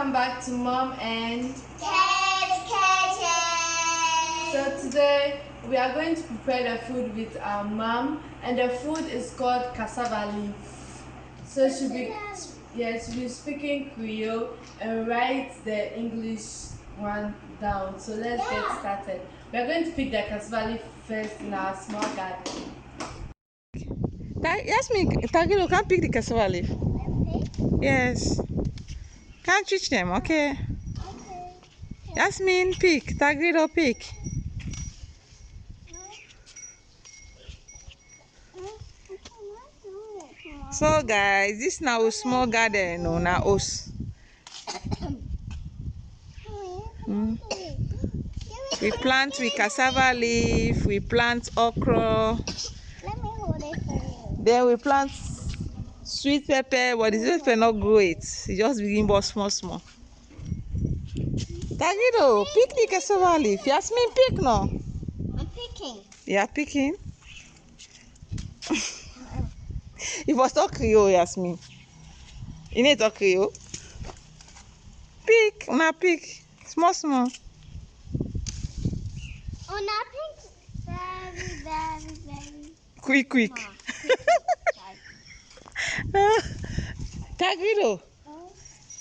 Welcome back to Mom and Cat Kitchen. So today we are going to prepare the food with our mom, and the food is called cassava leaf. So she'll be speaking Krio and write the English one down. So let's get started. We are going to pick the cassava leaf first in our small garden. Yasmin, Tagiro can't pick the cassava leaf. Yes. Can't reach them, okay? Yasmin, pick. Tagiro, pick. So guys, this now a small garden on our house. We plant with cassava leaf, we plant okra. Let me hold it for you. Then we plant sweet pepper, but the sweet pepper not grow it. It just begin but small. Tagiro, pick the cassava leaf. Yasmin, pick now. I'm picking. Yeah, picking. It was not Krio, Yasmin. You need to Krio. Pick, una pick. Small. Oh, not pink. Very. Quick. Tagiro,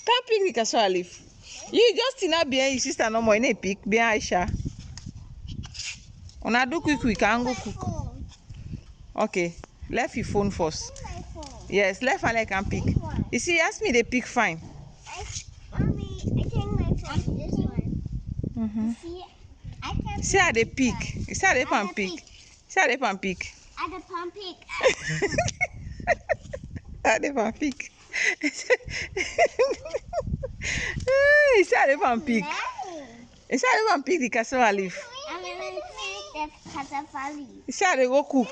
can't pick the cassava leaf. You just not behind your sister no more. You need pick behind Aisha. Una do quick. Can go cook. Okay, left your phone first. My phone. Yes, left and I can pick. You see, ask me they pick fine. Mommy, I take my phone. This one. See, I can. See how they pick. You see how they can pick. See how they can pick. At the pump pick. How they can pick. You see how they can pick. You see how they can pick the cassava leaf. I'm going to pick the cassava leaf. You see how they go cook.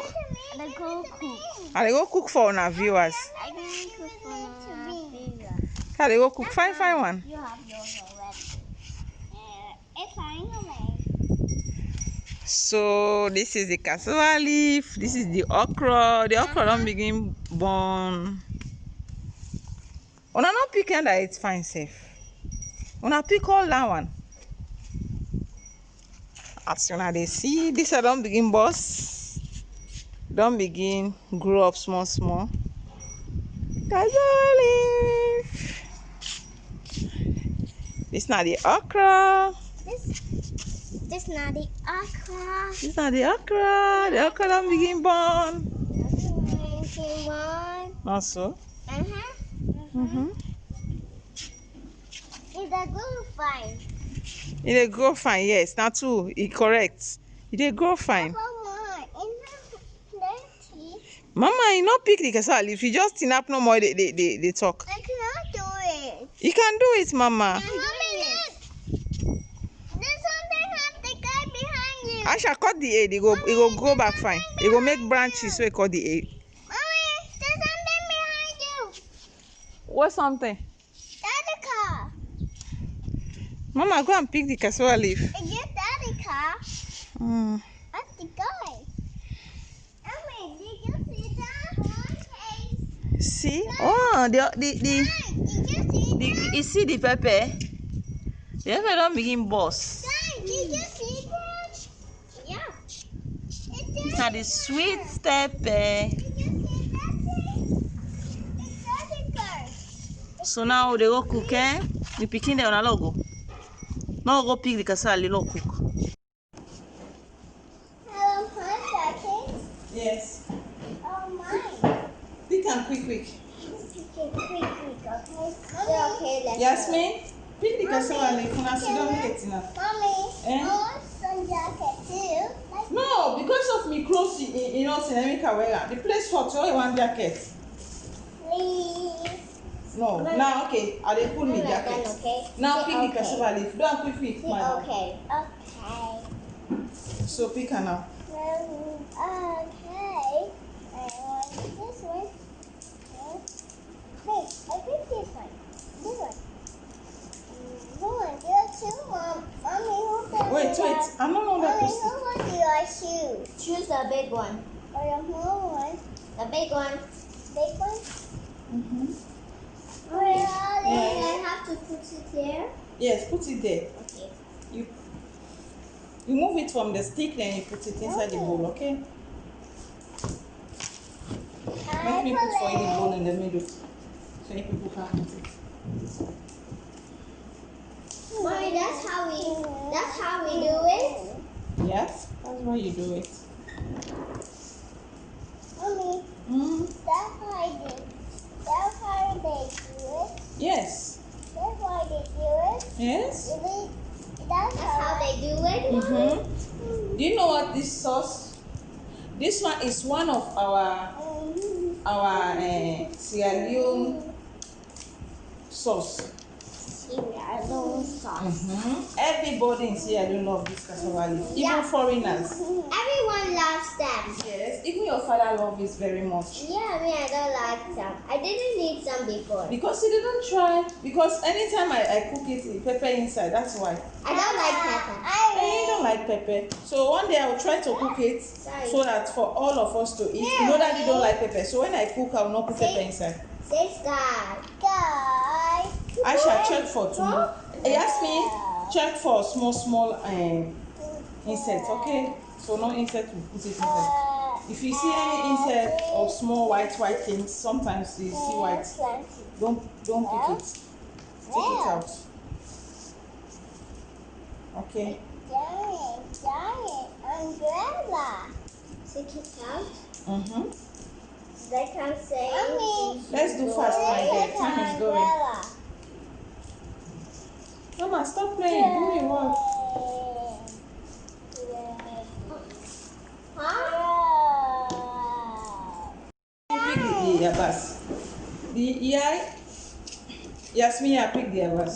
The go cook. How they go cook for our viewers. I'm going to cook for my finger. How they go cook. Fine one. You have yours already. It's fine already. So this is the cassava leaf. This is the okra. The okra don't begin burn. Una not pick that it's fine safe. Una pick all that one. As soon as they see this, I don't begin burst. Don't begin grow up small. Cassava leaf. This not the okra. This not the okra. This not the okra. The okra don't begin burn. Also. Is that good fine? It grow fine, yes. Now too, it correct. It grow fine. Mama, you not pick the cassava leaf. You just tin up no more. They talk. I cannot do it. You can do it, Mama. There's something have the guy behind you. I shall cut the aid. It go grow back fine. It go make branches so we cut the aid. Mommy, there's something behind you. What something? That's a car. Mama, go and pick the cassava leaf. Is it that a car? That's the guy. Mommy, did you see that one case? See? Oh, Did you see you see the pepper? The pepper don't begin burst. that? Did you see that? Yeah. It's not the sweet pepper. Did you see that thing? It's that a car. So now they go cook, eh? The picking there on a logo. Now go pick the cassava leaf, no cook. Hello, hi, Jackie. Yes. Oh, mine. Pick and quick. Quick, okay? Okay, let's Yasmin, pick the cassava leaf. Una sit down make it enough. go. Mommy, Eh? I want some jacket too. No, because of me clothes, you know, so I make a wear. The place hot, so I want jacket. Please. No, now okay, I dey put me jacket. Okay. Now pick the Okay. cassava leaf. Do am quick, my love. Okay. So pick her now. Okay. I want this one. Wait, I pick this one. This one. There are two, Mom. Mommy, who does Wait, I'm not on that Mommy, person. who wants your shoes? Choose the big one. Or the small one? The big one. Big one? Mm-hmm. Where are they? I have to put it there? Yes, put it there. Okay. You move it from the stick, then you put it inside the bowl, okay? Let me put for you the bowl in the middle so you people can put it. Mommy, that's how we do it? Yes, that's why you do it. Mommy, that's how they do it? Yes. That's how they do it? Yes. Really? That's how they do it? Do you know what this sauce? This one is one of our Sierra Leone sauce. Sierra Leone sauce. Everybody in Sierra Leone loves this cassava leaf, even foreigners. Everyone loves them. Yes, even your father loves it very much. Yeah, me, I don't like some. I didn't eat some before. Because he didn't try. Because anytime I cook it, pepper inside. That's why. I don't like pepper. You don't like pepper. So one day I will try to cook it so that for all of us to eat. You know that you don't like pepper. So when I cook, I will not put pepper inside. Say sky. Sky. I shall check for tomorrow. He asked me check for small insects, okay? So no insect will put it inside. If you see any insect or small white things, sometimes you see white. Don't pick it. Take it out. Okay. Giant umbrella. Take it out. Like I'm saying. Let's do fast, my dear. Time is going. Mama, stop playing. Do your work. You pick the yabas. The Yasmin, I pick the yabas.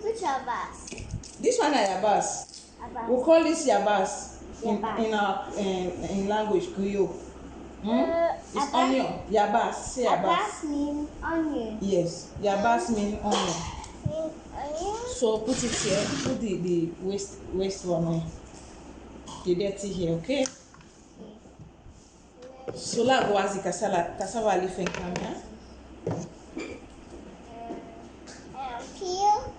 Which of us? This one is yabas. We call this yabas in our in language Krio. It's onion. Yabas. Say yabas. Yabas means onion. Yes, yabas means onion. So put it here. Put the waste one, the dirty here, okay? So la go as the cassava leaf and come here. Peel.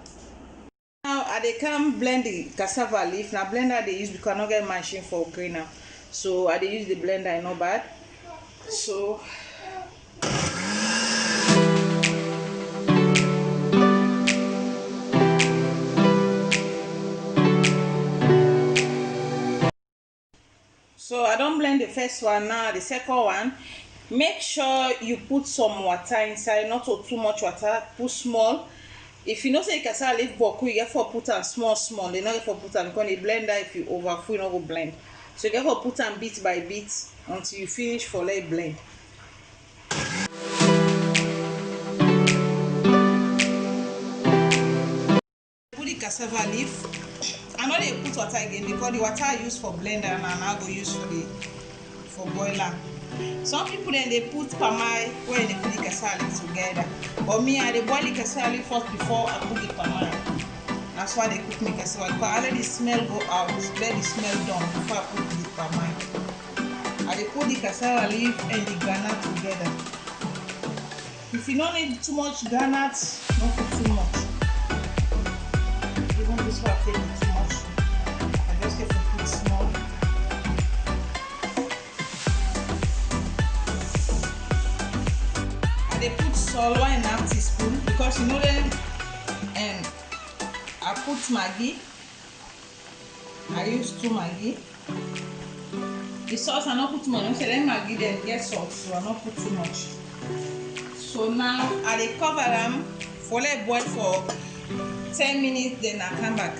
Now they can blend the cassava leaf. Now blender they use because I not get machine for grainer. So they use the blender, not bad. So I don't blend the first one. Now the second one, make sure you put some water inside, not too much water. Put small. If you know say cassava leaf boku, you get for put them small. They not get for put them because the blender if you overfill, you not go blend. So you get for put them bit by bit until you finish for let blend. Put the cassava leaf. I know they put water again because the water I use for blender and I now go use for boiler. Some people then they put pamai where they put the cassava leaf together. But me I boil the cassava leaf first before I put the pamai. That's why they cook me cassava leaf. Because I let the smell go out, let the smell done before I put the pamai. I put the cassava leaf and the groundnut together. If you don't need too much groundnut, don't put too much. Even this one take it too much. I just have to put small. And they put salt 1.5 teaspoon because you know them. And I put Maggi. I use 2 Maggi. The sauce I not put too much. So then Maggi then get salt, so I not put too much. So now I cover them for let boil for 10 minutes, then I come back.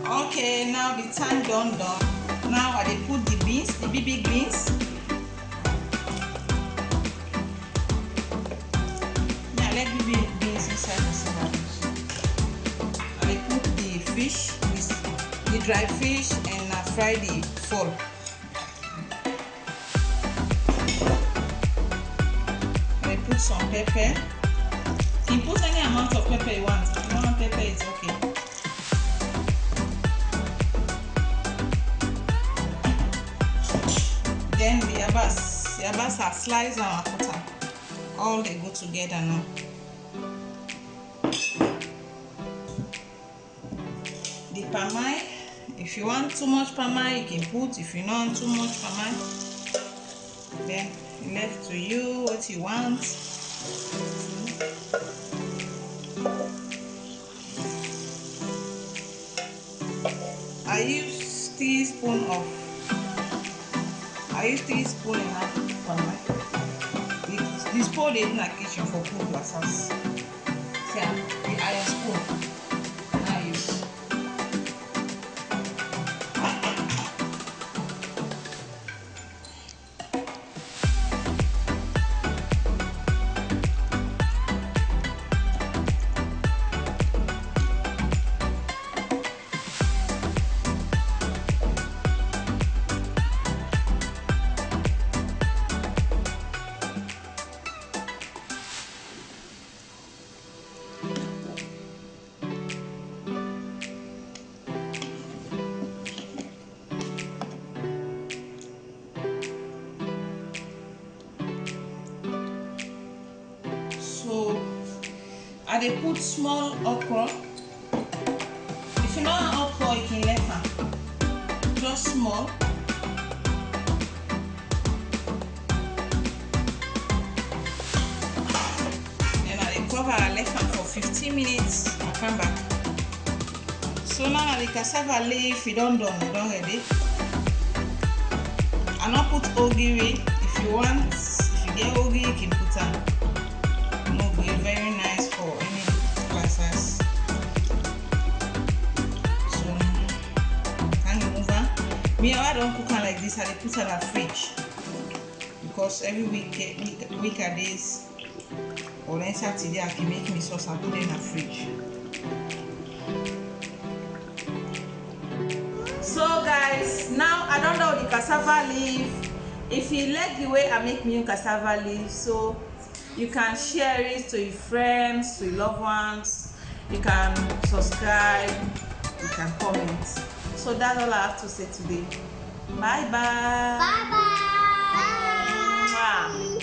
Okay, now the time done. Now I put the beans, the big beans. Now let the beans inside the salad. I put the fish, the dry fish, and I fry the fall. I put some pepper. You put any amount of pepper you want. If you don't want pepper, it's okay. Then the yabas are sliced and I put them. All they go together now. pamai. If you want too much pamai, you can put. If you don't want too much pamai, then left to you what you want. I use 3 spoons enough pamai. This spoon is in the kitchen for food glasses. See, the iron spoon I use. So I dey put small okra. If you don't want okra, you can let her. Just small. Then I dey cover and let her for 15 minutes. I come back. So now the cassava leaf we don ready. I not put ogiri. If you get ogiri, you can put am. Very nice for any classes. So can you move on? Me, I don't cook am like this. I put it in the fridge because every weekdays or then Saturday I can make me sauce and put it in the fridge. So guys, now I don't know the cassava leaf. If you like the way I make new cassava leaf, so you can share it to your friends, to your loved ones. You can subscribe, you can comment. So that's all I have to say today. Bye bye. Bye bye. Mwah.